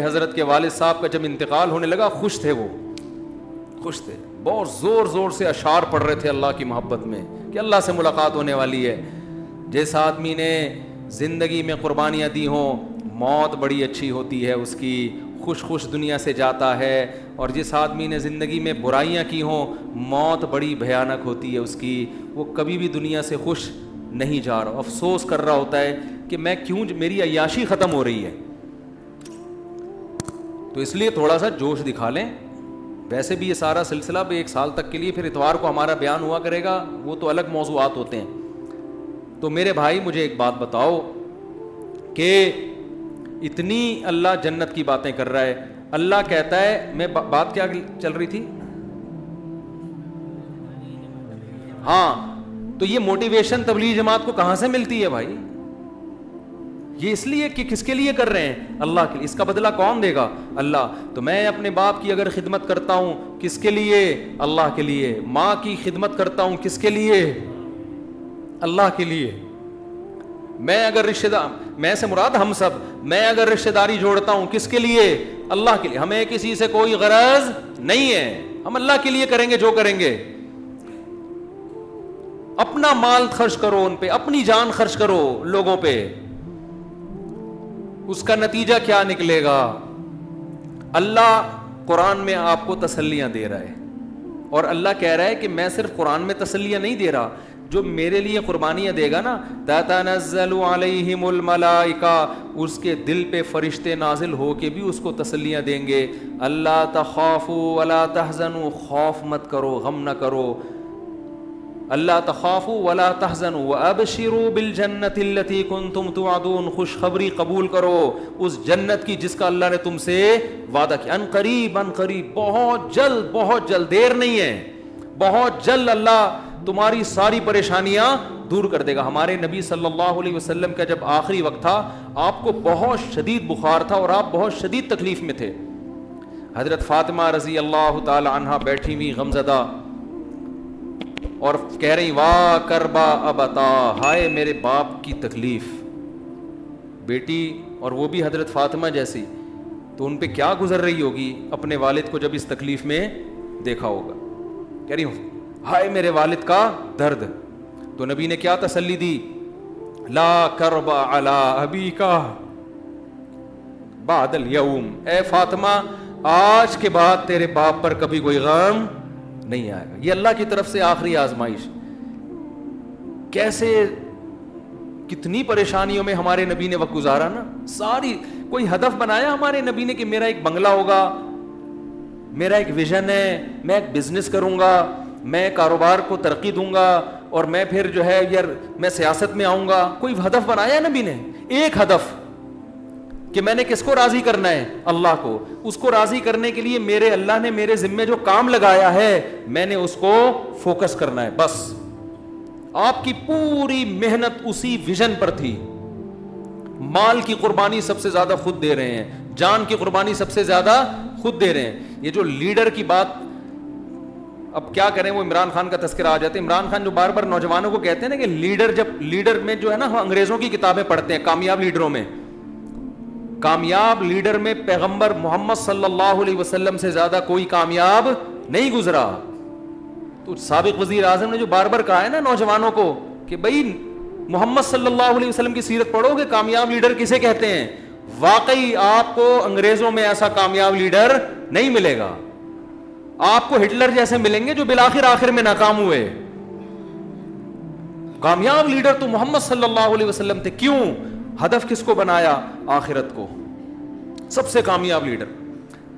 حضرت کے والد صاحب کا جب انتقال ہونے لگا خوش تھے، وہ خوش تھے، بہت زور زور سے اشعار پڑھ رہے تھے اللہ کی محبت میں کہ اللہ سے ملاقات ہونے والی ہے. جس آدمی نے زندگی میں قربانیاں دی ہوں موت بڑی اچھی ہوتی ہے اس کی، خوش خوش دنیا سے جاتا ہے. اور جس آدمی نے زندگی میں برائیاں کی ہوں موت بڑی بھیانک ہوتی ہے اس کی، وہ کبھی بھی دنیا سے خوش نہیں جا رہا، افسوس کر رہا ہوتا ہے کہ میں کیوں میری عیاشی ختم ہو رہی ہے. تو اس لیے تھوڑا سا جوش دکھا لیں. ویسے بھی یہ سارا سلسلہ بھی 1 سال تک کے لیے، پھر اتوار کو ہمارا بیان ہوا کرے گا، وہ تو الگ موضوعات ہوتے ہیں. تو میرے بھائی مجھے ایک بات بتاؤ کہ اتنی اللہ جنت کی باتیں کر رہا ہے، اللہ کہتا ہے، میں بات کیا چل رہی تھی؟ ہاں، تو یہ موٹیویشن تبلیغ جماعت کو کہاں سے ملتی ہے بھائی؟ یہ اس لیے کہ کس کے لیے کر رہے ہیں؟ اللہ کے لیے. اس کا بدلہ کون دے گا؟ اللہ. تو میں اپنے باپ کی اگر خدمت کرتا ہوں کس کے لیے؟ اللہ کے لیے. ماں کی خدمت کرتا ہوں کس کے لیے؟ اللہ کے لیے. میں اگر رشتہ دار، میں سے مراد ہم سب، میں اگر رشتہ داری جوڑتا ہوں کس کے لیے؟ اللہ کے لیے. ہمیں کسی سے کوئی غرض نہیں ہے، ہم اللہ کے لیے کریں گے جو کریں گے. اپنا مال خرچ کرو ان پہ، اپنی جان خرچ کرو لوگوں پہ، اس کا نتیجہ کیا نکلے گا؟ اللہ قرآن میں آپ کو تسلیاں دے رہا ہے، اور اللہ کہہ رہا ہے کہ میں صرف قرآن میں تسلیاں نہیں دے رہا، جو میرے لیے قربانیاں دے گا نا، تتنزل علیہم الملائکہ، اس کے دل پہ فرشتے نازل ہو کے بھی اس کو تسلیاں دیں گے. اللہ تخافوا ولا تحزنوا، خوف مت کرو، غم نہ کرو. اللہ تخافوا ولا تحزنوا وابشروا بالجنۃ التي كنتم توعدون، خوشخبری قبول کرو اس جنت کی جس کا اللہ نے تم سے وعدہ کیا. ان قریب، ان قریب، بہت جلد، بہت جلد، دیر نہیں ہے، بہت جلد اللہ تمہاری ساری پریشانیاں دور کر دے گا. ہمارے نبی صلی اللہ علیہ وسلم کا جب آخری وقت تھا، آپ کو بہت شدید بخار تھا اور آپ بہت شدید تکلیف میں تھے. حضرت فاطمہ رضی اللہ تعالی عنہا بیٹھی ہوئی غمزدہ اور کہہ رہی واہ کربا ابتا، ہائے میرے باپ کی تکلیف. بیٹی، اور وہ بھی حضرت فاطمہ جیسی، تو ان پہ کیا گزر رہی ہوگی اپنے والد کو جب اس تکلیف میں دیکھا ہوگا. کہہ رہی ہوں ہائے میرے والد کا درد. تو نبی نے کیا تسلی دی؟ لا کربا علی ابیکا بعد الیوم، اے فاطمہ آج کے بعد تیرے باپ پر کبھی کوئی غم نہیں آئے گا. یہ اللہ کی طرف سے آخری آزمائش. کیسے کتنی پریشانیوں میں ہمارے نبی نے وقت گزارا نا. ساری کوئی ہدف بنایا ہمارے نبی نے کہ میرا ایک بنگلہ ہوگا، میرا ایک ویژن ہے، میں ایک بزنس کروں گا، میں کاروبار کو ترقی دوں گا، اور میں پھر جو ہے یار میں سیاست میں آؤں گا؟ کوئی ہدف بنایا نبی نے؟ ایک ہدف کہ میں نے کس کو راضی کرنا ہے؟ اللہ کو. اس کو راضی کرنے کے لیے میرے اللہ نے میرے ذمے جو کام لگایا ہے میں نے اس کو فوکس کرنا ہے بس. آپ کی پوری محنت اسی ویژن پر تھی. مال کی قربانی سب سے زیادہ خود دے رہے ہیں، جان کی قربانی سب سے زیادہ خود دے رہے ہیں. یہ جو لیڈر کی بات، اب کیا کریں، وہ عمران خان کا تذکرہ آ جاتا ہے. عمران خان جو بار بار نوجوانوں کو کہتے ہیں نا کہ لیڈر، جب لیڈر میں جو ہے نا ہم انگریزوں کی کتابیں پڑھتے ہیں کامیاب لیڈروں میں، کامیاب لیڈر میں پیغمبر محمد صلی اللہ علیہ وسلم سے زیادہ کوئی کامیاب نہیں گزرا. تو سابق وزیر اعظم نے جو بار بار کہا ہے نا نوجوانوں کو کہ بھائی محمد صلی اللہ علیہ وسلم کی سیرت پڑھو گے، کامیاب لیڈر کسے کہتے ہیں. واقعی آپ کو انگریزوں میں ایسا کامیاب لیڈر نہیں ملے گا. آپ کو ہٹلر جیسے ملیں گے جو بالآخر آخر میں ناکام ہوئے. کامیاب لیڈر تو محمد صلی اللہ علیہ وسلم تھے. کیوں؟ ہدف کس کو بنایا؟ آخرت کو. سب سے کامیاب لیڈر.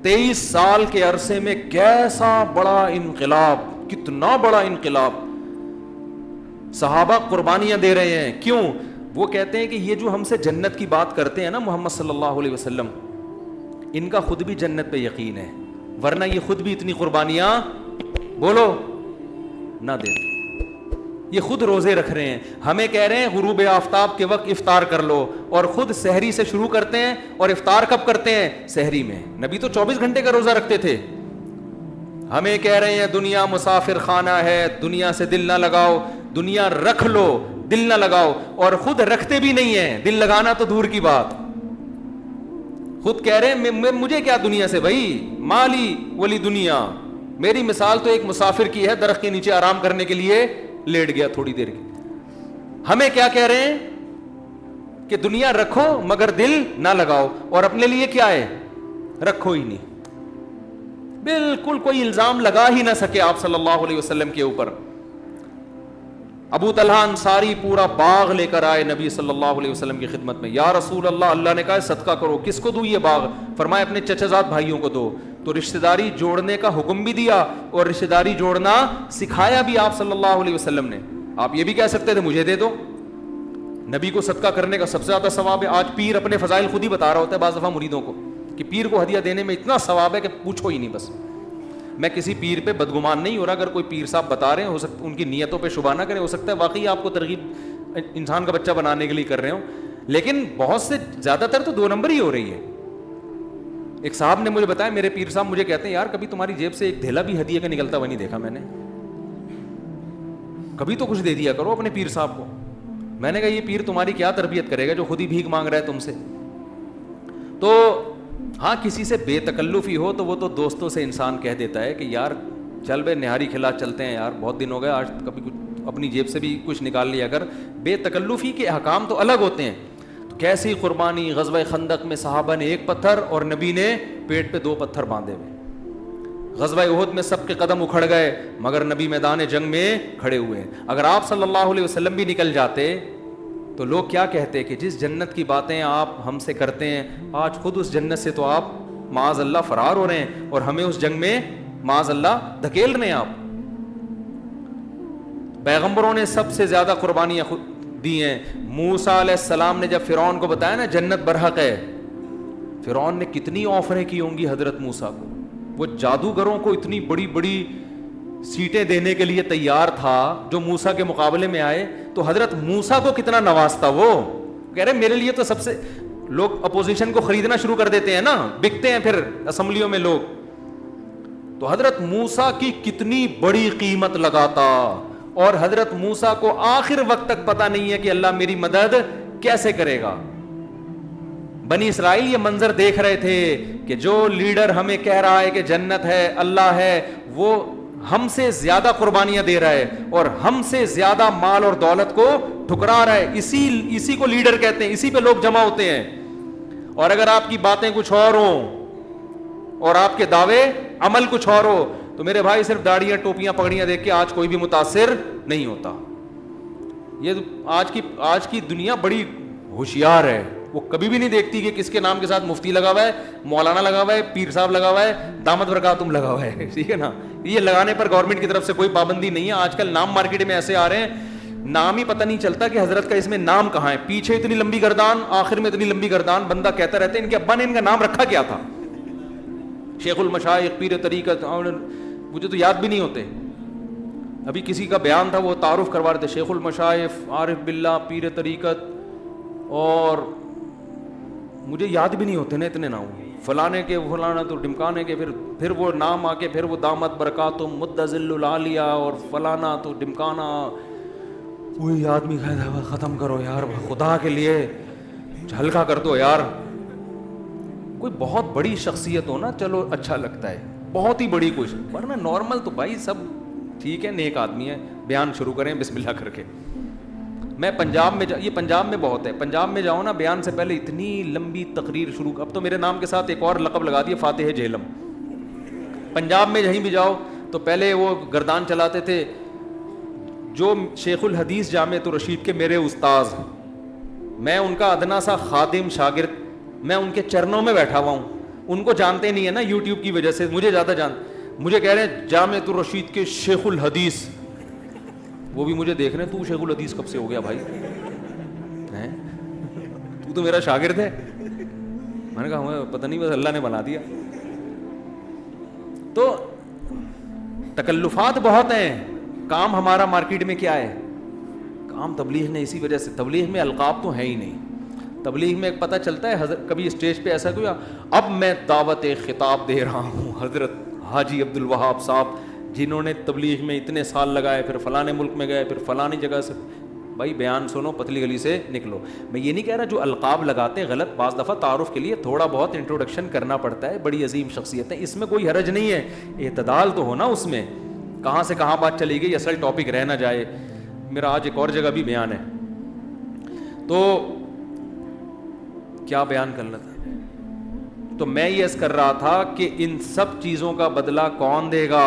23 سال کے عرصے میں کیسا بڑا انقلاب، کتنا بڑا انقلاب. صحابہ قربانیاں دے رہے ہیں. کیوں؟ وہ کہتے ہیں کہ یہ جو ہم سے جنت کی بات کرتے ہیں نا محمد صلی اللہ علیہ وسلم، ان کا خود بھی جنت پہ یقین ہے، ورنہ یہ خود بھی اتنی قربانیاں بولو نہ دیتے. یہ خود روزے رکھ رہے ہیں، ہمیں کہہ رہے ہیں غروب آفتاب کے وقت افطار کر لو، اور خود سحری سے شروع کرتے ہیں. اور افطار کب کرتے ہیں؟ سحری میں. نبی تو 24 گھنٹے کا روزہ رکھتے تھے. ہمیں کہہ رہے ہیں دنیا مسافر خانہ ہے، دنیا سے دل نہ لگاؤ. دنیا رکھ لو، دل نہ لگاؤ، اور خود رکھتے بھی نہیں ہیں. دل لگانا تو دور کی بات. خود کہہ رہے ہیں مجھے کیا دنیا سے بھائی، مالی ولی دنیا. میری مثال تو ایک مسافر کی ہے، درخت کے نیچے آرام کرنے کے لیے لیٹ گیا تھوڑی دیر کی. ہمیں کیا کہہ رہے ہیں کہ دنیا رکھو مگر دل نہ لگاؤ، اور اپنے لیے کیا ہے، رکھو ہی نہیں. بالکل کوئی الزام لگا ہی نہ سکے آپ صلی اللہ علیہ وسلم کے اوپر. ابو طلحہ انصاری پورا باغ لے کر آئے نبی صلی اللہ علیہ وسلم کی خدمت میں. یا رسول اللہ، اللہ نے کہا صدقہ کرو. کس کو دوں یہ باغ؟ فرمایا اپنے چچا زاد بھائیوں کو دو. تو رشتہ داری جوڑنے کا حکم بھی دیا اور رشتہ داری جوڑنا سکھایا بھی آپ صلی اللہ علیہ وسلم نے. آپ یہ بھی کہہ سکتے تھے مجھے دے دو. نبی کو صدقہ کرنے کا سب سے زیادہ ثواب ہے. آج پیر اپنے فضائل خود ہی بتا رہا ہوتا ہے بعض دفعہ مریدوں کو کہ پیر کو ہدیہ دینے میں اتنا ثواب ہے کہ پوچھو ہی نہیں. بس میں کسی پیر پہ بدگمان نہیں ہو رہا، اگر کوئی پیر صاحب بتا رہے ہیں، ہو سکتا ان کی نیتوں پہ شبہ نہ کریں، ہو سکتا ہے واقعی آپ کو ترغیب انسان کا بچہ بنانے کے لیے کر رہے ہوں، لیکن بہت سے زیادہ تر تو 2 نمبر ہی ہو رہی ہے. ایک صاحب نے مجھے بتایا، میرے پیر صاحب مجھے کہتے ہیں یار کبھی تمہاری جیب سے ایک دھیلا بھی ہدیہ کا نکلتا ہوا نہیں دیکھا میں نے، کبھی تو کچھ دے دیا کرو اپنے پیر صاحب کو. میں نے کہا یہ پیر تمہاری کیا تربیت کرے گا جو خود ہی بھیک مانگ رہا ہے تم سے. تو ہاں کسی سے بے تکلفی ہو تو وہ تو دوستوں سے انسان کہہ دیتا ہے کہ یار چل بے نہاری کھلا چلتے ہیں یار، بہت دن ہو گئے، آج کبھی کچھ اپنی جیب سے بھی کچھ نکال لیا کر. بے تکلفی کے احکام تو الگ ہوتے ہیں. تو کیسی قربانی، غزوہ خندق میں صحابہ نے 1 پتھر اور نبی نے پیٹ پہ 2 پتھر باندھے ہوئے. غزوہ احد میں سب کے قدم اکھڑ گئے مگر نبی میدان جنگ میں کھڑے ہوئے. اگر آپ صلی اللہ علیہ وسلم بھی نکل جاتے تو لوگ کیا کہتے کہ جس جنت کی باتیں آپ ہم سے کرتے ہیں، آج خود اس جنت سے تو آپ معاذ اللہ فرار ہو رہے ہیں اور ہمیں اس جنگ میں معاذ اللہ دھکیل رہے ہیں آپ. پیغمبروں نے سب سے زیادہ قربانیاں خود دی ہیں. موسیٰ علیہ السلام نے جب فرعون کو بتایا نا جنت برحق ہے، فرعون نے کتنی آفریں کی ہوں گی حضرت موسیٰ کو. وہ جادوگروں کو اتنی بڑی بڑی سیٹیں دینے کے لیے تیار تھا جو موسیٰ کے مقابلے میں آئے. تو حضرت موسیٰ کو کتنا نوازتا. وہ کہہ رہے میرے لیے تو سب سے، لوگ اپوزیشن کو خریدنا شروع کر دیتے ہیں نا، بکتے ہیں پھر اسمبلیوں میں لوگ. تو حضرت موسیٰ کی کتنی بڑی قیمت لگاتا، اور حضرت موسیٰ کو آخر وقت تک پتہ نہیں ہے کہ اللہ میری مدد کیسے کرے گا. بنی اسرائیل یہ منظر دیکھ رہے تھے کہ جو لیڈر ہمیں کہہ رہا ہے کہ جنت ہے، اللہ ہے، وہ ہم سے زیادہ قربانیاں دے رہا ہے اور ہم سے زیادہ مال اور دولت کو ٹھکرا رہا ہے. اسی کو لیڈر کہتے ہیں، اسی پہ لوگ جمع ہوتے ہیں. اور اگر آپ کی باتیں کچھ اور ہوں اور آپ کے دعوے عمل کچھ اور ہو تو میرے بھائی صرف داڑیاں ٹوپیاں پگڑیاں دیکھ کے آج کوئی بھی متاثر نہیں ہوتا. یہ آج کی دنیا بڑی ہوشیار ہے. وہ کبھی بھی نہیں دیکھتی کہ کس کے نام کے ساتھ مفتی لگا ہوا ہے، مولانا لگا ہوا ہے، پیر صاحب لگا ہوا ہے، دامت برکاتم لگا ہوا ہے. ٹھیک ہے نا، یہ لگانے پر گورنمنٹ کی طرف سے کوئی پابندی نہیں ہے. آج کل نام مارکیٹ میں ایسے آ رہے ہیں، نام ہی پتہ نہیں چلتا کہ حضرت کا اس میں نام کہاں ہے. پیچھے اتنی لمبی گردان، آخر میں اتنی لمبی گردان. بندہ کہتا رہتا ہے ان کے ابا نے ان کا نام رکھا کیا تھا. شیخ المشائخ، پیر طریقت، مجھے تو یاد بھی نہیں ہوتے. ابھی کسی کا بیان تھا، وہ تعارف کروا رہے تھے، شیخ المشائخ، عارف باللہ، پیر طریقت، اور مجھے یاد بھی نہیں ہوتے نا اتنے نام، فلانے کے فلانا تو ڈمکانے کے، پھر وہ نام آ کے پھر وہ دامت برکاتم مدذل العالیہ اور فلانا تو ڈمکانا. کوئی آدمی کہتا ہے ختم کرو یار، خدا کے لیے ہلکا کر دو یار. کوئی بہت بڑی شخصیت ہو نا چلو اچھا لگتا ہے، بہت ہی بڑی کچھ، ورنہ نارمل تو بھائی سب ٹھیک ہے، نیک آدمی ہے. بیان شروع کریں بسم اللہ کر کے. میں پنجاب میں یہ پنجاب میں بہت ہے، پنجاب میں جاؤں نا بیان سے پہلے اتنی لمبی تقریر شروع. اب تو میرے نام کے ساتھ ایک اور لقب لگا دیا، فاتح جہلم. پنجاب میں کہیں بھی جاؤ تو پہلے وہ گردان چلاتے تھے جو شیخ الحدیث جامعۃ الرشید کے میرے استاذ، میں ان کا ادنا سا خادم شاگرد، میں ان کے چرنوں میں بیٹھا ہوا ہوں. ان کو جانتے نہیں ہے نا یوٹیوب کی وجہ سے، مجھے زیادہ مجھے کہہ رہے ہیں جامعۃ الرشید کے شیخ الحدیث. وہ بھی مجھے دیکھ رہے ہیں، تو شیخ الحدیث کب سے ہو گیا بھائی؟ تو میرا شاگرد ہے. میں نے کہا ہمیں پتہ نہیں، بس اللہ نے بنا دیا. تو تکلفات بہت ہیں. کام ہمارا مارکیٹ میں کیا ہے؟ کام تبلیغ نے، اسی وجہ سے تبلیغ میں القاب تو ہے ہی نہیں. تبلیغ میں ایک پتہ چلتا ہے حضرت کبھی اسٹیج پہ ایسا کیا، اب میں دعوت خطاب دے رہا ہوں حضرت حاجی عبد الوہاب صاحب جنہوں نے تبلیغ میں اتنے سال لگائے، پھر فلانے ملک میں گئے، پھر فلانی جگہ سے. بھائی بیان سنو, پتلی گلی سے نکلو. میں یہ نہیں کہہ رہا جو القاب لگاتے ہیں غلط, بعض دفعہ تعارف کے لیے تھوڑا بہت انٹروڈکشن کرنا پڑتا ہے, بڑی عظیم شخصیت ہے, اس میں کوئی حرج نہیں ہے, اعتدال تو ہونا اس میں, کہاں سے کہاں بات چلی گئی, اصل ٹاپک رہ نہ جائے. میرا آج ایک اور جگہ بھی بیان ہے, تو کیا بیان کرنا تھا, تو میں یہ عرض کر رہا تھا کہ ان سب چیزوں کا بدلہ کون دے گا؟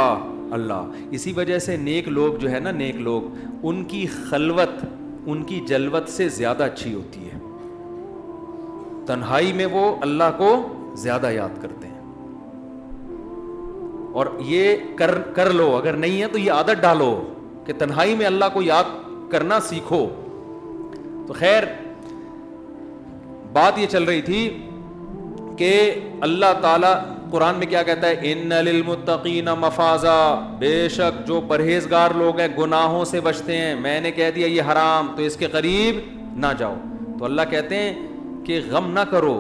اللہ. اسی وجہ سے نیک لوگ جو ہے نا, نیک لوگ, ان کی خلوت ان کی جلوت سے زیادہ اچھی ہوتی ہے. تنہائی میں وہ اللہ کو زیادہ یاد کرتے ہیں. اور یہ کر لو, اگر نہیں ہے تو یہ عادت ڈالو کہ تنہائی میں اللہ کو یاد کرنا سیکھو. تو خیر بات یہ چل رہی تھی کہ اللہ تعالیٰ قرآن میں کیا کہتا ہے, ان للمتقین مفازا, بے شک جو پرہیزگار لوگ ہیں گناہوں سے بچتے ہیں. میں نے کہہ دیا یہ حرام تو اس کے قریب نہ جاؤ, تو اللہ کہتے ہیں کہ غم نہ کرو,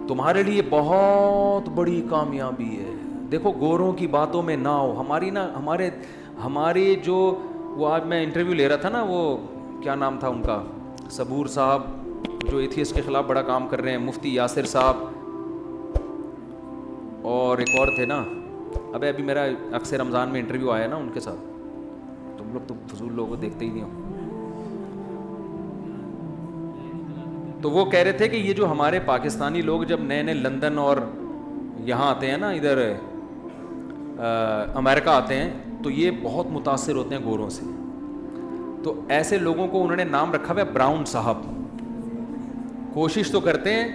تمہارے لیے بہت بڑی کامیابی ہے. دیکھو گوروں کی باتوں میں نہ ہو. ہمارے جو وہ آج میں انٹرویو لے رہا تھا نا, وہ کیا نام تھا ان کا, صبور صاحب, جو ایتھیس کے خلاف بڑا کام کر رہے ہیں, مفتی یاسر صاحب, اور ایک اور تھے نا, ابھی میرا اکثر رمضان میں انٹرویو آیا نا ان کے ساتھ. تم لوگ تو فضول لوگوں کو دیکھتے ہی نہیں ہو. تو وہ کہہ رہے تھے کہ یہ جو ہمارے پاکستانی لوگ جب نئے نئے لندن اور یہاں آتے ہیں نا, ادھر امریکہ آتے ہیں, تو یہ بہت متاثر ہوتے ہیں گوروں سے. تو ایسے لوگوں کو انہوں نے نام رکھا ہوا ہے براؤن صاحب. کوشش تو کرتے ہیں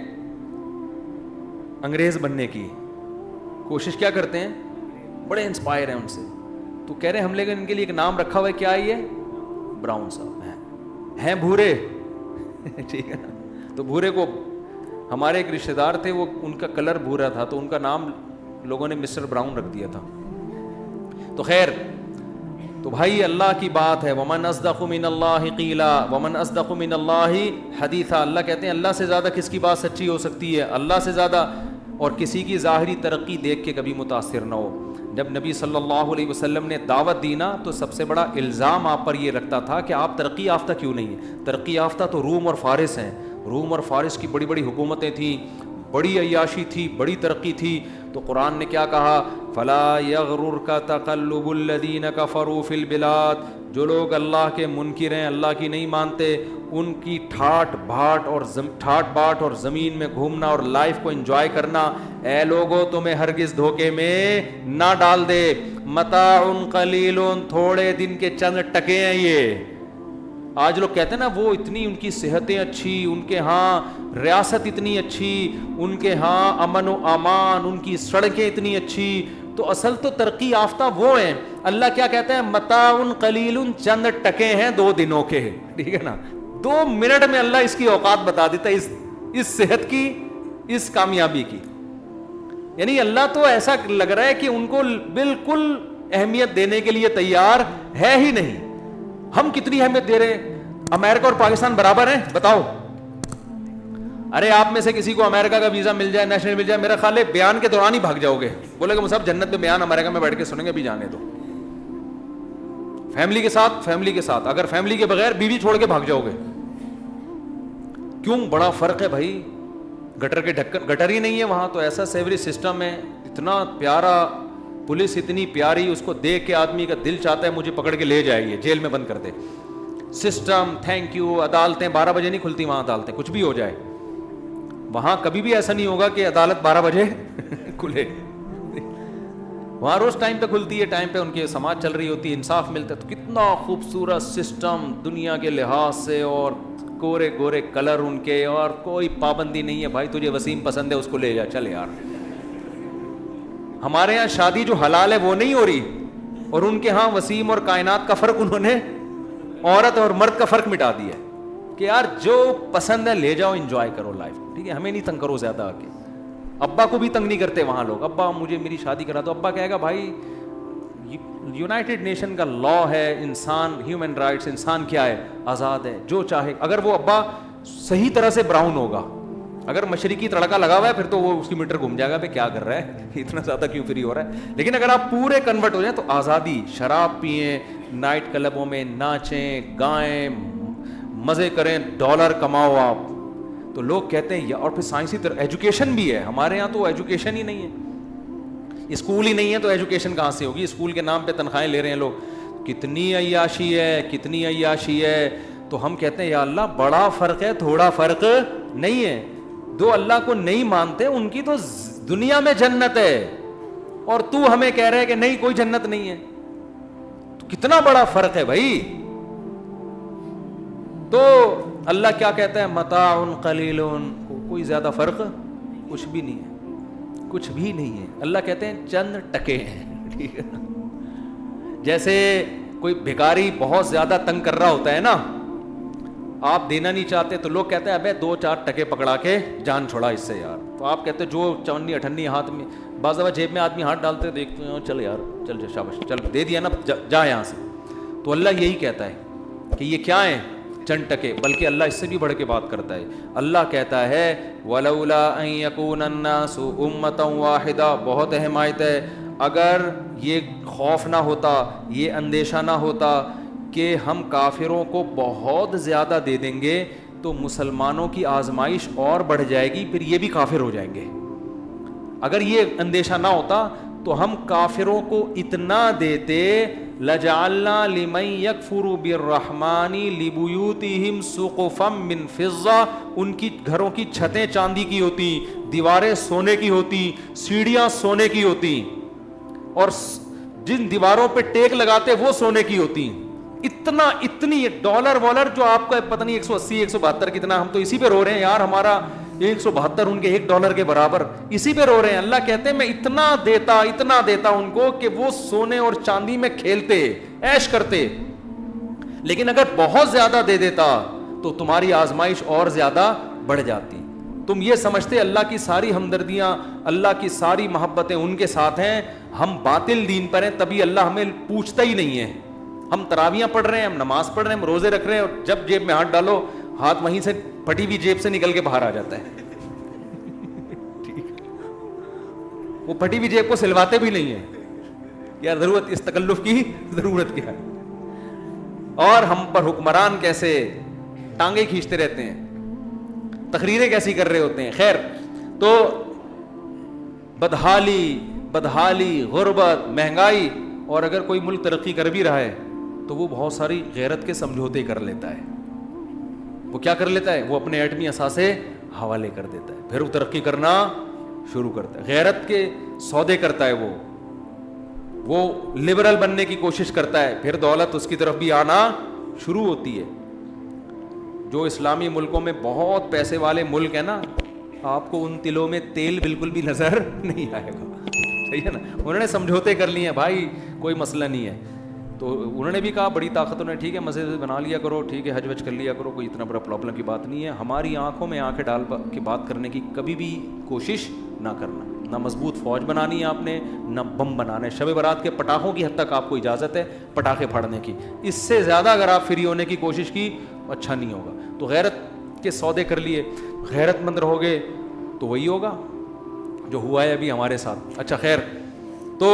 انگریز بننے کی, کوشش کیا کرتے ہیں, بڑے انسپائر ہیں ان سے. تو کہہ رہے ہیں ہم لیکن ان کے لیے ایک نام رکھا ہوا ہے, کیا یہ براؤن صاحب ہیں بھورے. ٹھیک ہے نا, تو بھورے کو ہمارے ایک رشتہ دار تھے, وہ ان کا کلر بھورا تھا, تو ان کا نام لوگوں نے مسٹر براؤن رکھ دیا تھا. تو خیر, تو بھائی اللہ کی بات ہے, ومن اصدق من اللہ قیلا ومن اصدق من اللہ حدیثا. اللہ کہتے ہیں اللہ سے زیادہ کس کی بات سچی ہو سکتی ہے, اللہ سے زیادہ. اور کسی کی ظاہری ترقی دیکھ کے کبھی متاثر نہ ہو. جب نبی صلی اللہ علیہ وسلم نے دعوت دی نا, تو سب سے بڑا الزام آپ پر یہ رکھتا تھا کہ آپ ترقی یافتہ کیوں نہیں ہیں. ترقی یافتہ تو روم اور فارس ہیں. روم اور فارس کی بڑی بڑی حکومتیں تھیں, بڑی عیاشی تھی, بڑی ترقی تھی. تو قرآن نے کیا کہا, فلا یغررک تقلب الذین کفروا فی البلاد. جو لوگ اللہ کے منکر ہیں, اللہ کی نہیں مانتے, ان کی ٹھاٹ باٹ اور زمین میں گھومنا اور لائف کو انجوائے کرنا, اے لوگوں تمہیں ہرگز دھوکے میں نہ ڈال دے. متاع قلیل, تھوڑے دن کے چند ٹکے ہیں یہ. آج لوگ کہتے ہیں نا وہ اتنی ان کی صحتیں اچھی, ان کے ہاں ریاست اتنی اچھی, ان کے ہاں امن و امان, ان کی سڑکیں اتنی اچھی. تو اصل تو ترقی یافتہ وہ ہیں. اللہ کیا کہتا ہے, متاع قلیل, چند ٹکے ہیں 2 دنوں کے. ٹھیک ہے نا, 2 منٹ میں اللہ اس کی اوقات بتا دیتا ہے, اس صحت کی, اس کامیابی کی. یعنی اللہ تو ایسا لگ رہا ہے کہ ان کو بالکل اہمیت دینے کے لیے تیار ہے ہی نہیں. ہم کتنی اہمیت دے رہے ہیں. امریکہ اور پاکستان برابر ہیں, بتاؤ. ارے آپ میں سے کسی کو امریکہ کا ویزا مل جائے, نیشنل مل جائے, میرا خیال ہے بیان کے دوران ہی بھاگ جاؤ گے, بولے کہ صاحب جنت میں بیان امریکہ میں بیٹھ کے سنیں گے, بھی جانے دو. فیملی کے ساتھ, اگر فیملی کے بغیر بیوی چھوڑ کے بھاگ جاؤ گے. کیوں؟ بڑا فرق ہے بھائی. گٹر کے ڈھکن, گٹر ہی نہیں ہے وہاں, تو ایسا سیوری سسٹم ہے, اتنا پیارا, پولیس اتنی پیاری, اس کو دیکھ کے آدمی کا دل چاہتا ہے مجھے پکڑ کے لے جائے, یہ جیل میں بند کر دے. System, thank you. عدالتیں 12 بجے نہیں کھلتی وہاں, عدالتیں کچھ بھی ہو جائے. وہاں کبھی بھی ایسا نہیں ہوگا کہ عدالت 12 بجے کھلے. وہاں روز ٹائم پہ کھلتی ہے, ٹائم پہ ان کی سماعت چل رہی ہوتی ہے, انصاف ملتا ہے. تو کتنا خوبصورت سسٹم دنیا کے لحاظ سے, اور گورے گورے کلر ان کے, اور کوئی پابندی نہیں ہے بھائی تجھے وسیم پسند ہے اس کو لے جا, چل یار. ہمارے ہاں شادی جو حلال ہے وہ نہیں ہو رہی, اور ان کے ہاں وسیم اور کائنات کا فرق انہوں نے عورت اور مرد کا فرق مٹا دیا ہے کہ یار جو پسند ہے لے جاؤ, انجوائے کرو لائف. ٹھیک ہے, ہمیں نہیں تنگ کرو زیادہ آ کے. ابا کو بھی تنگ نہیں کرتے وہاں لوگ, ابا مجھے میری شادی کرا دو. ابا کہے گا بھائی یونائٹڈ نیشن کا لا ہے, انسان, ہیومن رائٹس, انسان کیا ہے, آزاد ہے, جو چاہے. اگر وہ ابا صحیح طرح سے براؤن ہوگا, اگر مشرقی تڑکا لگا ہوا ہے پھر تو وہ اس کی میٹر گھوم جائے گا, بھائی کیا کر رہا ہے, اتنا زیادہ کیوں فری ہو رہا ہے. لیکن اگر آپ پورے کنورٹ ہو جائیں تو آزادی, شراب پئیں, نائٹ کلبوں میں ناچیں گائیں مزے کریں ڈالر کماؤ آپ. تو لوگ کہتے ہیں اور پھر سائنسی ایجوکیشن بھی ہے. ہمارے یہاں تو ایجوکیشن ہی نہیں ہے, اسکول ہی نہیں ہے, تو ایجوکیشن کہاں سے ہوگی؟ اسکول کے نام پہ تنخواہیں لے رہے ہیں لوگ. کتنی عیاشی ہے, کتنی عیاشی ہے. تو ہم کہتے ہیں یا اللہ بڑا فرق ہے, تھوڑا فرق نہیں ہے. جو اللہ کو نہیں مانتے ان کی تو دنیا میں جنت ہے, اور تو ہمیں کہہ رہے کہ نہیں کوئی جنت نہیں ہے. تو کتنا بڑا فرق ہے بھائی. تو اللہ کیا کہتا ہے؟ متاع قلیل, کوئی زیادہ فرق کچھ بھی نہیں ہے, کچھ بھی نہیں ہے. اللہ کہتے ہیں چند ٹکے ہیں. ٹھیک ہے نا, جیسے کوئی بھکاری بہت زیادہ تنگ کر رہا ہوتا ہے نا, آپ دینا نہیں چاہتے تو لوگ کہتے ہیں ابے 2-4 ٹکے پکڑا کے جان چھوڑا اس سے یار. تو آپ کہتے ہیں جو 54-58 ہاتھ میں, بعض دفعہ جیب میں آدمی ہاتھ ڈالتے دیکھتے ہیں, چل یار چل شاباش چل دے دیا نا, جا یہاں سے. تو اللہ یہی کہتا ہے کہ یہ کیا ہیں؟ چند ٹکے. بلکہ اللہ اس سے بھی بڑھ کے بات کرتا ہے. اللہ کہتا ہے وَلَوْلَا أَن يَكُونَ النَّاسُ أُمَّةً وَاحِدَةً, بہت اہم آیت ہے. اگر یہ خوف نہ ہوتا, یہ اندیشہ نہ ہوتا کہ ہم کافروں کو بہت زیادہ دے دیں گے تو مسلمانوں کی آزمائش اور بڑھ جائے گی, پھر یہ بھی کافر ہو جائیں گے. اگر یہ اندیشہ نہ ہوتا تو ہم کافروں کو اتنا دیتے, لَجَعَلْنَا لِمَن يَكْفُرُ بِالرَّحْمَنِ لِبُيُوتِهِمْ سُقُفًا مِّن فِضَّةٍ, ان کی گھروں کی چھتیں چاندی کی ہوتی, دیواریں سونے کی ہوتی, سیڑھیاں سونے کی ہوتی, اور جن دیواروں پہ ٹیک لگاتے وہ سونے کی ہوتی. اتنی ڈالر والر جو آپ کا پتہ نہیں 180-172 کتنا, ہم تو اسی پہ رو رہے ہیں یار, ہمارا 172 ان کے $1 کے برابر, اسی پہ رو رہے ہیں. اللہ کہتے ہیں میں اتنا دیتا ان کو کہ وہ سونے اور چاندی میں کھیلتے عیش کرتے. لیکن اگر بہت زیادہ دے دیتا تو تمہاری آزمائش اور زیادہ بڑھ جاتی. تم یہ سمجھتے اللہ کی ساری ہمدردیاں, اللہ کی ساری محبتیں ان کے ساتھ ہیں, ہم باطل دین پر ہیں, تبھی اللہ ہمیں پوچھتا ہی نہیں ہے. ہم تراویاں پڑھ رہے ہیں, ہم نماز پڑھ رہے ہیں, ہم روزے رکھ رہے ہیں, اور جب جیب میں ہاتھ ڈالو ہاتھ وہیں سے پھٹی ہوئی جیب سے نکل کے باہر آ جاتا ہے. وہ پھٹی ہوئی جیب کو سلواتے بھی نہیں ہیں یار, ضرورت اس تکلف کی ضرورت کیا ہے. اور ہم پر حکمران کیسے ٹانگیں کھینچتے رہتے ہیں, تقریریں کیسی کر رہے ہوتے ہیں. خیر, تو بدحالی, غربت, مہنگائی, اور اگر کوئی ملک ترقی کر بھی رہا ہے تو وہ بہت ساری غیرت کے سمجھوتے کر لیتا ہے. وہ کیا کر لیتا ہے؟ وہ اپنے ایٹمی اثاثے حوالے کر دیتا ہے, پھر وہ ترقی کرنا شروع کرتا ہے. غیرت کے سودے کرتا ہے, وہ لبرل بننے کی کوشش کرتا ہے, پھر دولت اس کی طرف بھی آنا شروع ہوتی ہے. جو اسلامی ملکوں میں بہت پیسے والے ملک ہیں نا, آپ کو ان تلوں میں تیل بالکل بھی نظر نہیں آئے گا. صحیح ہے نا, انہوں نے سمجھوتے کر لیے ہیں بھائی, کوئی مسئلہ نہیں ہے. تو انہوں نے بھی کہا بڑی طاقتوں نے, ٹھیک ہے مزے سے بنا لیا کرو, ٹھیک ہے حج وج کر لیا کرو, کوئی اتنا بڑا پرابلم کی بات نہیں ہے. ہماری آنکھوں میں آنکھیں ڈال کے بات کرنے کی کبھی بھی کوشش نہ کرنا. نہ مضبوط فوج بنانی ہے آپ نے, نہ بم بنانا ہے. شب برات کے پٹاخوں کی حد تک آپ کو اجازت ہے پٹاخے پھاڑنے کی, اس سے زیادہ اگر آپ فری ہونے کی کوشش کی اچھا نہیں ہوگا. تو غیرت کے سودے کر لیے, غیرت مند رہو گے تو وہی ہوگا جو ہوا ہے ابھی ہمارے ساتھ. اچھا خیر, تو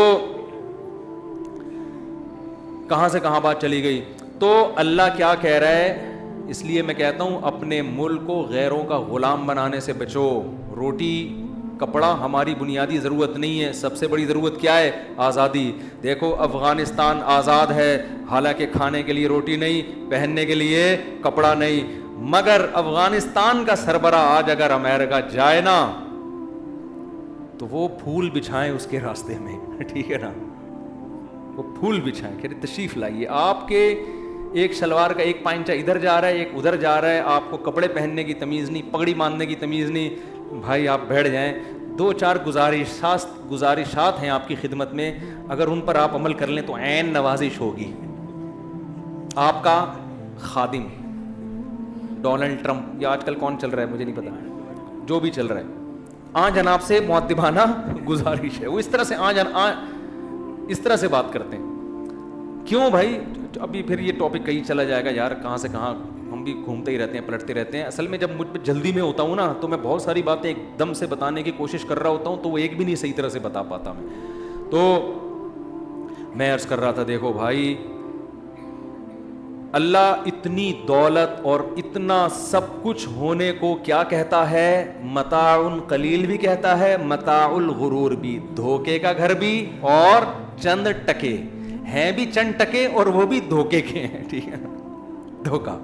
کہاں سے کہاں بات چلی گئی. تو اللہ کیا کہہ رہا ہے, اس لیے میں کہتا ہوں اپنے ملک کو غیروں کا غلام بنانے سے بچو. روٹی کپڑا ہماری بنیادی ضرورت نہیں ہے, سب سے بڑی ضرورت کیا ہے؟ آزادی. دیکھو افغانستان آزاد ہے, حالانکہ کھانے کے لیے روٹی نہیں, پہننے کے لیے کپڑا نہیں. مگر افغانستان کا سربراہ آج اگر امریکہ جائے نا تو وہ پھول بچھائیں اس کے راستے میں, ٹھیک ہے نا, وہ پھول بچھائیں کہ تشریف لائیے. آپ کے ایک شلوار کا ایک پائنچہ ادھر جا رہا ہے, ایک ادھر جا رہا ہے, آپ کو کپڑے پہننے کی تمیز نہیں, پگڑی باندھنے کی تمیز نہیں. بھائی آپ بیٹھ جائیں, 2-4 گزارشات ہیں آپ کی خدمت میں, اگر ان پر آپ عمل کر لیں تو عین نوازش ہوگی. آپ کا خادم ڈونلڈ ٹرمپ, یا آج کل کون چل رہا ہے مجھے نہیں پتا, جو بھی چل رہا ہے, جناب سے مؤدبانہ گزارش ہے. وہ اس طرح سے بات کرتے ہیں. کیوں بھائی؟ ابھی پھر یہ ٹاپک کہیں چلا جائے گا یار, کہاں سے کہاں ہم بھی گھومتے ہی رہتے ہیں, پلٹتے رہتے ہیں. اصل میں جب مجھ پہ جلدی میں ہوتا ہوں نا تو میں بہت ساری باتیں ایک دم سے بتانے کی کوشش کر رہا ہوتا ہوں, تو وہ ایک بھی نہیں صحیح طرح سے بتا پاتا میں. تو میں عرض کر رہا تھا, دیکھو بھائی اللہ اتنی دولت اور اتنا سب کچھ ہونے کو کیا کہتا ہے؟ متاع قلیل بھی کہتا ہے، متاع الغرور بھی، دھوکے کا گھر بھی، اور چند ٹکے ہیں بھی، چند ٹکے اور وہ بھی دھوکے کے ہیں، ٹھیک ہے، دھوکا.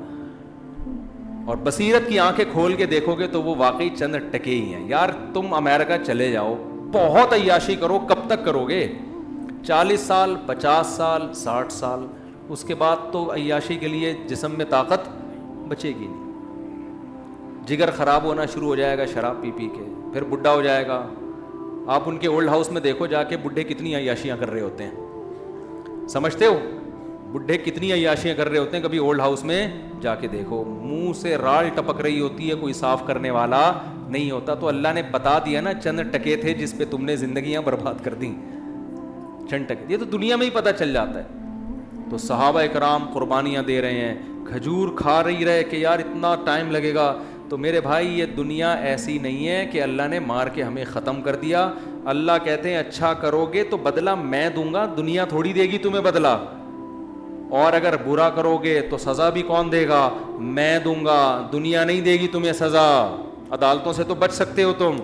اور بصیرت کی آنکھیں کھول کے دیکھو گے تو وہ واقعی چند ٹکے ہی ہیں. یار تم امریکہ چلے جاؤ، بہت عیاشی کرو، کب تک کرو گے؟ 40 سال، 50 سال، 60 سال، اس کے بعد تو عیاشی کے لیے جسم میں طاقت بچے گی نہیں. جگر خراب ہونا شروع ہو جائے گا شراب پی پی کے، پھر بڈھا ہو جائے گا. آپ ان کے اولڈ ہاؤس میں دیکھو جا کے، بڈھے کتنی عیاشیاں کر رہے ہوتے ہیں، سمجھتے ہو؟ بڈھے کتنی عیاشیاں کر رہے ہوتے ہیں، کبھی اولڈ ہاؤس میں جا کے دیکھو، منہ سے رال ٹپک رہی ہوتی ہے، کوئی صاف کرنے والا نہیں ہوتا. تو اللہ نے بتا دیا نا، چند ٹکے تھے جس پہ تم نے زندگیاں برباد کر دیں، چند ٹکے. یہ تو دنیا میں ہی پتہ چل جاتا ہے. تو صحابہ اکرام قربانیاں دے رہے ہیں، کھجور کھا رہی رہے کہ یار اتنا ٹائم لگے گا. تو میرے بھائی یہ دنیا ایسی نہیں ہے کہ اللہ نے مار کے ہمیں ختم کر دیا. اللہ کہتے ہیں اچھا کرو گے تو بدلہ میں دوں گا، دنیا تھوڑی دے گی تمہیں بدلہ. اور اگر برا کرو گے تو سزا بھی کون دے گا؟ میں دوں گا، دنیا نہیں دے گی تمہیں سزا. عدالتوں سے تو بچ سکتے ہو تم.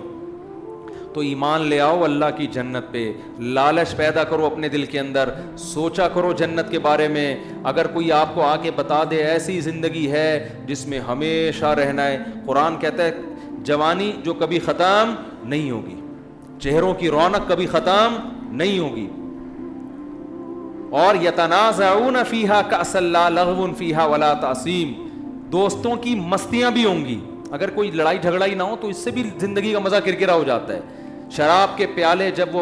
تو ایمان لے آؤ اللہ کی جنت پہ، لالچ پیدا کرو اپنے دل کے اندر، سوچا کرو جنت کے بارے میں. اگر کوئی آپ کو آ کے بتا دے ایسی زندگی ہے جس میں ہمیشہ رہنا ہے، قرآن کہتا ہے جوانی جو کبھی ختم نہیں ہوگی، چہروں کی رونق کبھی ختم نہیں ہوگی. اور یتنازعون فیہا کأسا لا لغو فیہا ولا تأثیم، دوستوں کی مستیاں بھی ہوں گی. اگر کوئی لڑائی جھگڑا ہی نہ ہو تو اس سے بھی زندگی کا مزہ کرکرا ہو جاتا ہے. شراب کے پیالے جب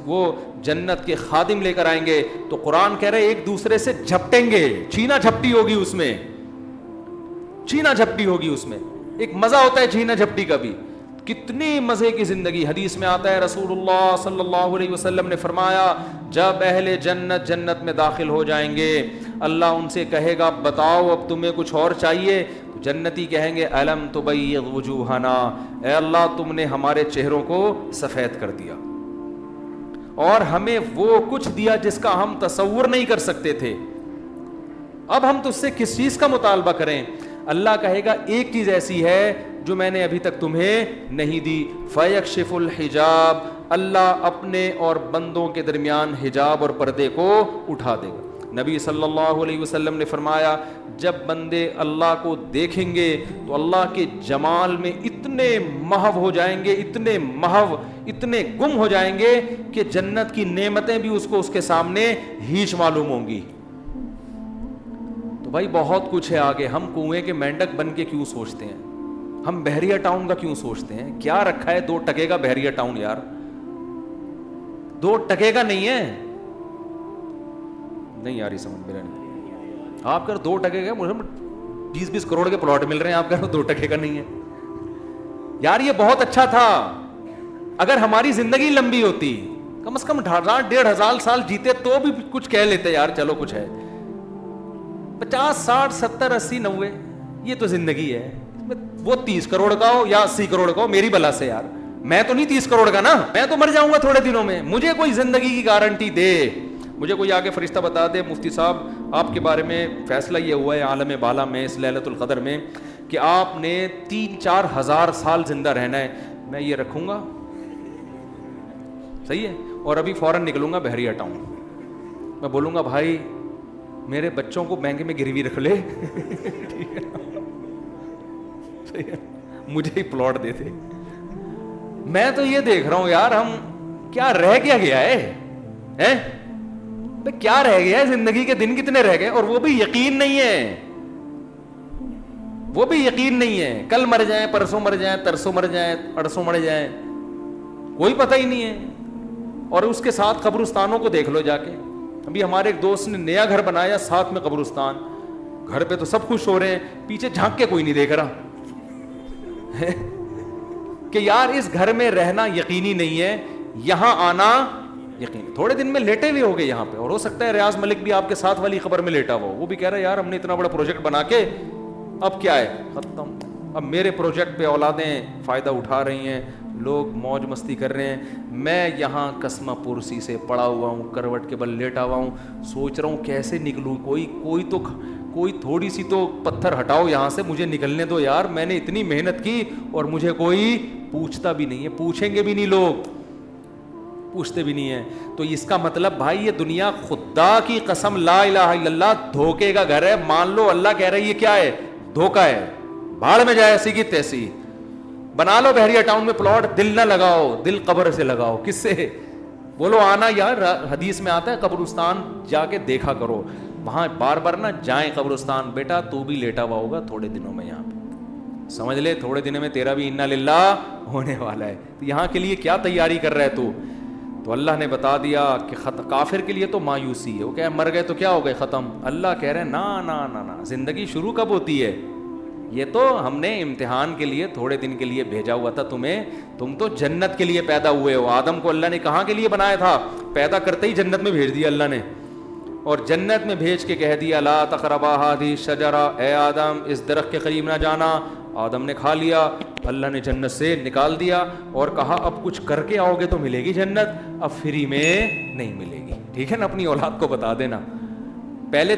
وہ جنت کے خادم لے کر آئیں گے تو قرآن کہہ رہے ایک دوسرے سے جھپٹیں گے، چھینا جھپٹی ہوگی اس میں، چھینا جھپٹی ہوگی اس میں. ایک مزہ ہوتا ہے چھینا جھپٹی کا بھی. کتنی مزے کی زندگی. حدیث میں آتا ہے رسول اللہ صلی اللہ علیہ وسلم نے فرمایا جب اہل جنت جنت میں داخل ہو جائیں گے، اللہ ان سے کہے گا بتاؤ اب تمہیں کچھ اور چاہیے؟ جنتی کہیں گے الم تبیض وجوہنا، اے اللہ تم نے ہمارے چہروں کو سفید کر دیا اور ہمیں وہ کچھ دیا جس کا ہم تصور نہیں کر سکتے تھے. اب ہم تجھ سے کس چیز کا مطالبہ کریں؟ اللہ کہے گا ایک چیز ایسی ہے جو میں نے ابھی تک تمہیں نہیں دی. فیکشف الحجاب، اللہ اپنے اور بندوں کے درمیان حجاب اور پردے کو اٹھا دے گا. نبی صلی اللہ علیہ وسلم نے فرمایا جب بندے اللہ کو دیکھیں گے تو اللہ کے جمال میں اتنے محو ہو جائیں گے، اتنے محو، اتنے گم ہو جائیں گے کہ جنت کی نعمتیں بھی اس کو اس کے سامنے ہیچ معلوم ہوں گی. تو بھائی بہت کچھ ہے آگے. ہم کنویں کے مینڈک بن کے کیوں سوچتے ہیں؟ ہم بحریہ ٹاؤن کا کیوں سوچتے ہیں؟ کیا رکھا ہے 2 ٹکے کا بحریہ ٹاؤن؟ یار 2 ٹکے کا نہیں ہے. نہیں یار یہ سمجھ میرا نہیں. آپ کر 2 ٹکے کا، مجھے 20-20 کروڑ کے پلاٹ مل رہے ہیں، آپ کہہ رہے ہو 2 ٹکے کا نہیں ہے. یار یہ بہت اچھا تھا. اگر ہماری زندگی لمبی ہوتی، کم از کم 1,500 سال جیتے تو بھی کچھ کہہ لیتے یار چلو کچھ ہے. 50 60 70 80 90 یہ تو زندگی ہے. وہ 30 کروڑ کا ہو یا 80 کروڑ کا ہو، میری بلا سے یار میں تو نہیں 30 کروڑ کا نا، میں تو مر جاؤں گا تھوڑے دنوں میں. مجھے کوئی زندگی کی گارنٹی دے. مجھے کوئی آگے فرشتہ بتا دے مفتی صاحب آپ کے بارے میں فیصلہ یہ ہوا ہے عالم بالا میں اس لیلۃ القدر میں کہ آپ نے 3-4 ہزار سال زندہ رہنا ہے، میں یہ رکھوں گا صحیح ہے. اور ابھی فوراً نکلوں گا بحریہ ٹاؤن. میں بولوں گا بھائی میرے بچوں کو بینک میں گروی رکھ لے مجھے ہی پلاٹ دے دے. میں تو یہ دیکھ رہا ہوں یار ہم کیا رہ کیا گیا ہے، کیا رہ گیا ہے؟ زندگی کے دن کتنے رہ گئے؟ اور وہ بھی یقین نہیں ہے، وہ بھی یقین نہیں ہے. کل مر جائیں، پرسوں مر جائیں، ترسوں مر جائیں، اڑسوں مر جائیں، کوئی پتہ ہی نہیں ہے. اور اس کے ساتھ قبرستانوں کو دیکھ لو جا کے. ابھی ہمارے ایک دوست نے نیا گھر بنایا، ساتھ میں قبرستان. گھر پہ تو سب خوش ہو رہے ہیں، پیچھے جھانک کے کوئی نہیں دیکھ رہا کہ یار اس گھر میں رہنا یقینی نہیں ہے، یہاں آنا یقین. تھوڑے دن میں لیٹے ہوئے ہو گئے یہاں پہ، اور ہو سکتا ہے ریاض ملک بھی آپ کے ساتھ والی خبر میں لیٹا ہوا، وہ بھی کہہ رہا ہے یار ہم نے اتنا بڑا پروجیکٹ بنا کے اب کیا ہے ختم. اب میرے پروجیکٹ پہ اولادیں فائدہ اٹھا رہی ہیں، لوگ موج مستی کر رہے ہیں، میں یہاں قسمہ پرسی سے پڑا ہوا ہوں، کروٹ کے بل لیٹا ہوا ہوں، سوچ رہا ہوں کیسے نکلوں. کوئی تو کوئی تھوڑی سی تو پتھر ہٹاؤ یہاں سے, مجھے نکلنے دو یار, میں نے اتنی محنت کی اور مجھے کوئی پوچھتا بھی نہیں ہے, پوچھیں گے بھی نہیں لوگ, پوچھتے بھی نہیں ہیں. تو اس کا مطلب بھائی یہ دنیا خدا کی قسم لا الہ الا اللہ دھوکے کا گھر ہے. مان لو اللہ کہہ رہا ہے یہ کیا ہے, دھوکا ہے, بھاڑ میں جائے ایسی کی تیسی. بنا لو بحریہ ٹاؤن میں پلاٹ, دل نہ لگاؤ, دل قبر سے لگاؤ. کس سے بولو آنا یار, حدیث میں آتا ہے قبرستان جا کے دیکھا کرو, وہاں بار بار نہ جائیں قبرستان. بیٹا تو بھی لیٹا ہوا ہوگا تھوڑے دنوں میں یہاں پہ, سمجھ لے تھوڑے دنوں میں تیرا بھی انا للہ ہونے والا ہے. تو یہاں کے لیے کیا تیاری کر رہا ہے تو اللہ نے بتا دیا کہ کافر کے لیے تو مایوسی ہے. وہ کہ مر گئے تو کیا ہو گئے ختم. اللہ کہہ رہے ہیں نا نا نا نا, زندگی شروع کب ہوتی ہے, یہ تو ہم نے امتحان کے لیے تھوڑے دن کے لیے بھیجا ہوا تھا تمہیں. تم تو جنت کے لیے پیدا ہوئے ہو. آدم کو اللہ نے کہاں کے لیے بنایا تھا, پیدا کرتے ہی جنت میں بھیج دیا اللہ نے, اور جنت میں بھیج کے کہہ دیا لا تقربا هذه الشجرہ, اے آدم اس درخت کے قریب نہ جانا. آدم نے کھا لیا, اللہ نے جنت سے نکال دیا اور کہا اب کچھ کر کے آؤ گے تو ملے گی جنت, اب فری میں نہیں ملے گی. ٹھیک ہے نا, اپنی اولاد کو بتا دینا. پہلے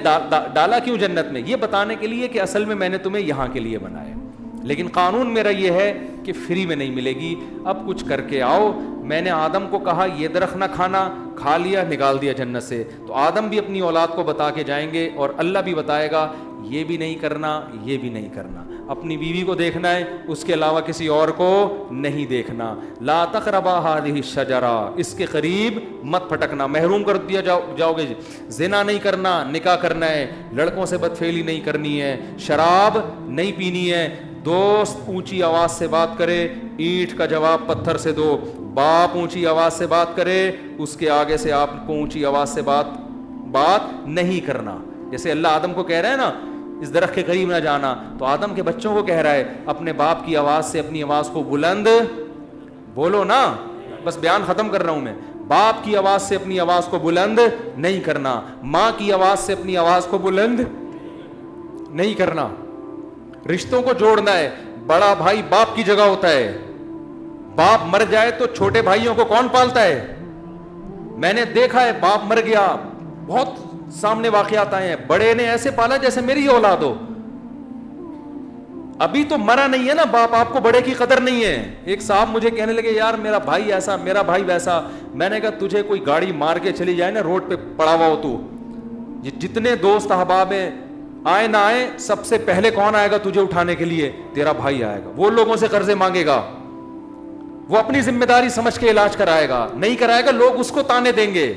ڈالا کیوں جنت میں, یہ بتانے کے لیے کہ اصل میں نے تمہیں یہاں کے لیے بنایا, لیکن قانون میرا یہ ہے کہ فری میں نہیں ملے گی, اب کچھ کر کے آؤ. میں نے آدم کو کہا یہ درخت نہ کھانا, کھا لیا, نکال دیا جنت سے. تو آدم بھی اپنی اولاد کو بتا کے جائیں گے اور اللہ بھی بتائے گا یہ بھی نہیں کرنا, یہ بھی نہیں کرنا. اپنی بیوی کو دیکھنا ہے, اس کے علاوہ کسی اور کو نہیں دیکھنا. لا تقربا هذه الشجرہ, اس کے قریب مت پھٹکنا, محروم کر دیا جاؤ گے. زنا نہیں کرنا, نکاح کرنا ہے, لڑکوں سے بدفعلی نہیں کرنی ہے, شراب نہیں پینی ہے, دوست اونچی آواز سے بات کرے اینٹ کا جواب پتھر سے دو, باپ اونچی آواز سے بات کرے اس کے آگے سے آپ کو اونچی آواز سے بات نہیں کرنا. جیسے اللہ آدم کو کہہ رہا ہے نا اس درخت کے قریب نہ جانا, تو آدم کے بچوں کو کہہ رہا ہے اپنے باپ کی آواز سے اپنی آواز کو بلند بولو نا. بس بیان ختم کر رہا ہوں میں. باپ کی آواز سے اپنی آواز کو بلند نہیں کرنا, ماں کی آواز سے اپنی آواز کو بلند نہیں کرنا. رشتوں کو جوڑنا ہے. بڑا بھائی باپ کی جگہ ہوتا ہے, باپ مر جائے تو چھوٹے بھائیوں کو کون پالتا ہے. میں نے دیکھا ہے باپ مر گیا, بہت سامنے واقعات آئے ہیں, بڑے نے ایسے پالا جیسے میری اولاد ہو. ابھی تو مرا نہیں ہے نا باپ, آپ کو بڑے کی قدر نہیں ہے. ایک صاحب مجھے کہنے لگے یار میرا بھائی ایسا, میرا بھائی ویسا. میں نے کہا تجھے کوئی گاڑی مار کے چلی جائے نا روڈ پہ پڑا ہوا ہو تو, جتنے دوست احباب ہیں آئے نہ آئے, سب سے پہلے کون آئے گا تجھے اٹھانے کے لیے, تیرا بھائی آئے گا. وہ لوگوں سے قرضے مانگے گا, وہ اپنی ذمہ داری سمجھ کے علاج کرائے گا, نہیں کرائے گا لوگ اس کو تانے دیں گے.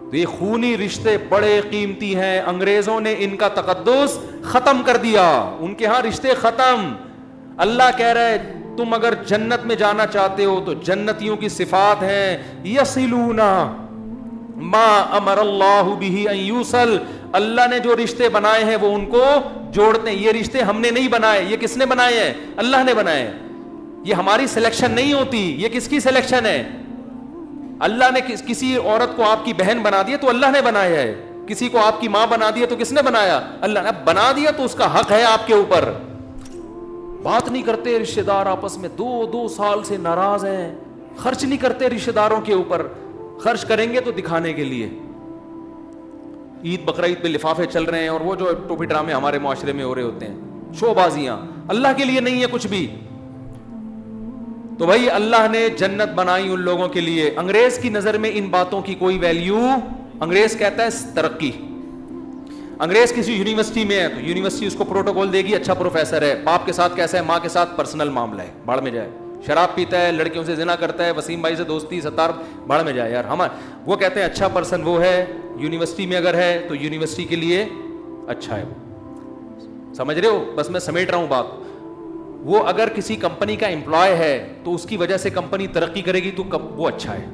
تو یہ خونی رشتے بڑے قیمتی ہیں. انگریزوں نے ان کا تقدس ختم کر دیا, ان کے ہاں رشتے ختم. اللہ کہہ رہا ہے تم اگر جنت میں جانا چاہتے ہو تو جنتیوں کی صفات ہیں یصلون ما امر اللہ بہ ان یوصل. اللہ نے جو رشتے بنائے ہیں وہ ان کو جوڑتے ہیں. یہ رشتے ہم نے نہیں بنائے, یہ کس نے بنائے ہیں, اللہ نے بنائے. یہ ہماری سلیکشن نہیں ہوتی, یہ کس کی سلیکشن ہے, اللہ نے. کسی عورت کو آپ کی بہن بنا دیا تو اللہ نے بنایا ہے, کسی کو آپ کی ماں بنا دیا تو کس نے بنایا, اللہ نے. بنا دیا تو اس کا حق ہے آپ کے اوپر. بات نہیں کرتے رشتہ دار آپس میں, 2 سال سے ناراض ہیں, خرچ نہیں کرتے رشتہ داروں کے اوپر. خرچ کریں گے تو دکھانے کے لیے. عید بقرعید پہ لفافے چل رہے ہیں اور وہ جو ٹوپی ڈرامے ہمارے معاشرے میں ہو رہے ہوتے ہیں, شو بازیاں, اللہ کے لیے نہیں ہے کچھ بھی. تو بھائی اللہ نے جنت بنائی ان لوگوں کے لیے. انگریز کی نظر میں ان باتوں کی کوئی ویلیو, انگریز کہتا ہے ترقی. انگریز کسی یونیورسٹی میں ہے تو یونیورسٹی اس کو پروٹوکول دے گی, اچھا پروفیسر ہے, باپ کے ساتھ کیسا ہے, ماں کے ساتھ پرسنل معاملہ ہے, بھاڑ میں جائے. شراب پیتا ہے, لڑکیوں سے زنا کرتا ہے, وسیم بھائی سے دوستی, ستار, بھاڑ میں جائے یار. وہ کہتے ہیں اچھا پرسن وہ ہے, یونیورسٹی میں اگر ہے تو یونیورسٹی کے لیے اچھا ہے وہ. سمجھ رہے ہو, بس میں سمیٹ رہا ہوں بات. وہ اگر کسی کمپنی کا امپلائے ہے تو اس کی وجہ سے کمپنی ترقی کرے گی تو وہ اچھا ہے.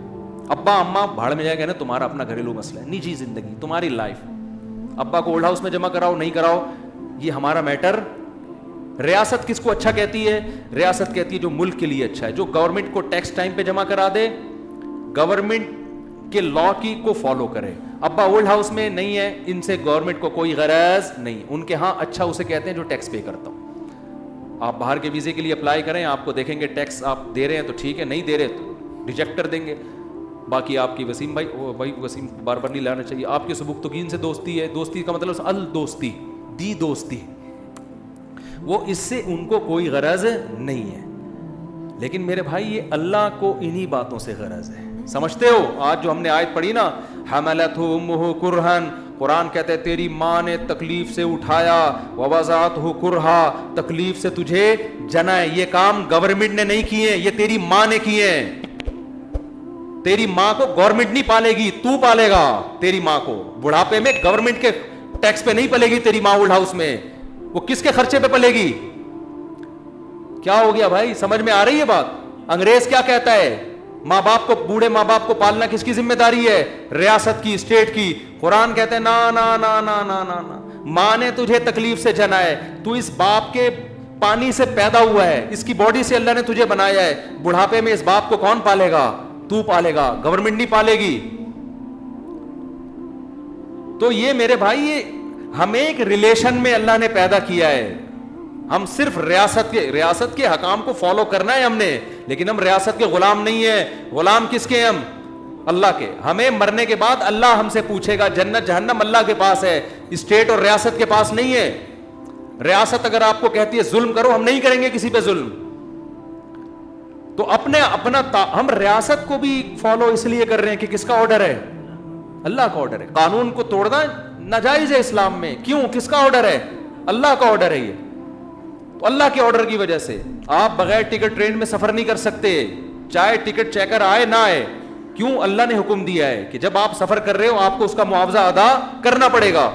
ابا اماں بھاڑ میں جائے گا نا, تمہارا اپنا گھریلو مسئلہ ہے, نجی زندگی, تمہاری لائف. ابا کو اولڈ ہاؤس میں جمع کراؤ نہیں کراؤ یہ ہمارا میٹر. ریاست کس کو اچھا کہتی ہے, ریاست کہتی ہے جو ملک کے لیے اچھا ہے, جو گورنمنٹ کو ٹیکس ٹائم پہ جمع کرا دے, گورنمنٹ کے لا کی کو فالو کرے. ابا اولڈ ہاؤس میں نہیں ہے, ان سے گورنمنٹ کو کوئی غرض نہیں, ان کے ہاں اچھا اسے کہتے ہیں جو ٹیکس پے کرتا ہوں. آپ باہر کے ویزے کے لیے اپلائی کریں, آپ کو دیکھیں گے ٹیکس آپ دے رہے ہیں تو ٹھیک ہے, نہیں دے رہے تو ریجیکٹ کر دیں گے. باقی آپ کی وسیم بھائی وسیم بار بار نہیں لانا چاہیے, آپ کے سبکتگین سے دوستی ہے, دوستی کا مطلب الدوستی, دی دوستی, وہ اس سے ان کو کوئی غرض نہیں ہے. لیکن میرے بھائی یہ اللہ کو انہی باتوں سے غرض ہے. سمجھتے ہو آج جو ہم نے آیت پڑھی نا, حملتہ امہ کرہن, قرآن کہتا ہے تیری ماں نے تکلیف سے اٹھایا, ووضعتہ کرہا, تکلیف سے تجھے جنا ہے. یہ کام گورنمنٹ نے نہیں کیے, یہ تیری ماں نے کیے ہیں. تیری ماں کو گورنمنٹ نہیں پالے گی, تو پالے گا تیری ماں کو. بڑھاپے میں گورنمنٹ کے ٹیکس پہ نہیں پلے گی تیری ماں اولڈ ہاؤس میں, وہ کس کے خرچے پہ پلے گی؟ کیا ہو گیا بھائی, سمجھ میں آ رہی ہے بات؟ انگریز کیا کہتا ہے, ماں باپ کو, بوڑھے ماں باپ کو پالنا کس کی ذمہ داری ہے؟ ریاست کی, اسٹیٹ کی. قرآن کہتے ہیں نا نا نا نا نا نا نا, ماں نے تجھے تکلیف سے جنا ہے, تو اس باپ کے پانی سے پیدا ہوا ہے, اس کی باڈی سے اللہ نے تجھے بنایا ہے. بڑھاپے میں اس باپ کو کون پالے گا؟ تو پالے گا, گورنمنٹ نہیں پالے گی. تو یہ میرے بھائی, یہ ہمیں ایک ریلیشن میں اللہ نے پیدا کیا ہے. ہم صرف ریاست کے حکام کو فالو کرنا ہے ہم نے, لیکن ہم ریاست کے غلام نہیں ہیں. غلام کس کے؟ ہم اللہ کے. ہمیں مرنے کے بعد اللہ ہم سے پوچھے گا, جنت جہنم اللہ کے پاس ہے, اسٹیٹ اور ریاست کے پاس نہیں ہے. ریاست اگر آپ کو کہتی ہے ظلم کرو, ہم نہیں کریں گے کسی پہ ظلم. تو ہم ریاست کو بھی فالو اس لیے کر رہے ہیں کہ کس کا آرڈر ہے؟ اللہ کا آرڈر ہے. قانون کو توڑنا ناجائز ہے اسلام میں. کیوں؟ کس کا آرڈر ہے؟ اللہ کا آرڈر ہے. یہ تو اللہ کے آرڈر کی وجہ سے آپ بغیر ٹکٹ ٹرین میں سفر نہیں کر سکتے, چاہے ٹکٹ چیکر آئے نہ آئے. کیوں؟ اللہ نے حکم دیا ہے کہ جب آپ سفر کر رہے ہو آپ کو اس کا معاوضہ ادا کرنا پڑے گا.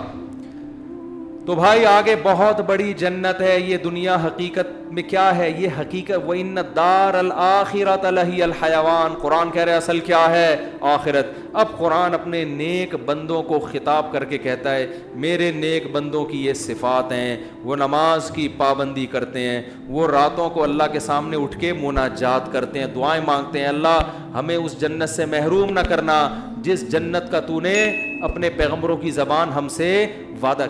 تو بھائی آگے بہت بڑی جنت ہے. یہ دنیا حقیقت میں کیا ہے؟ یہ حقیقت وَإِنَّ الدَّارَ الْآخِرَةَ لَهِيَ الْحَيَوَانُ. قرآن کہہ رہے ہیں اصل کیا ہے؟ آخرت. اب قرآن اپنے نیک بندوں کو خطاب کر کے کہتا ہے میرے نیک بندوں کی یہ صفات ہیں, وہ نماز کی پابندی کرتے ہیں, وہ راتوں کو اللہ کے سامنے اٹھ کے مناجات کرتے ہیں, دعائیں مانگتے ہیں, اللہ ہمیں اس جنت سے محروم نہ کرنا جس جنت کا تو نے اپنے پیغمبروں کی زبان ہم سے وعدہ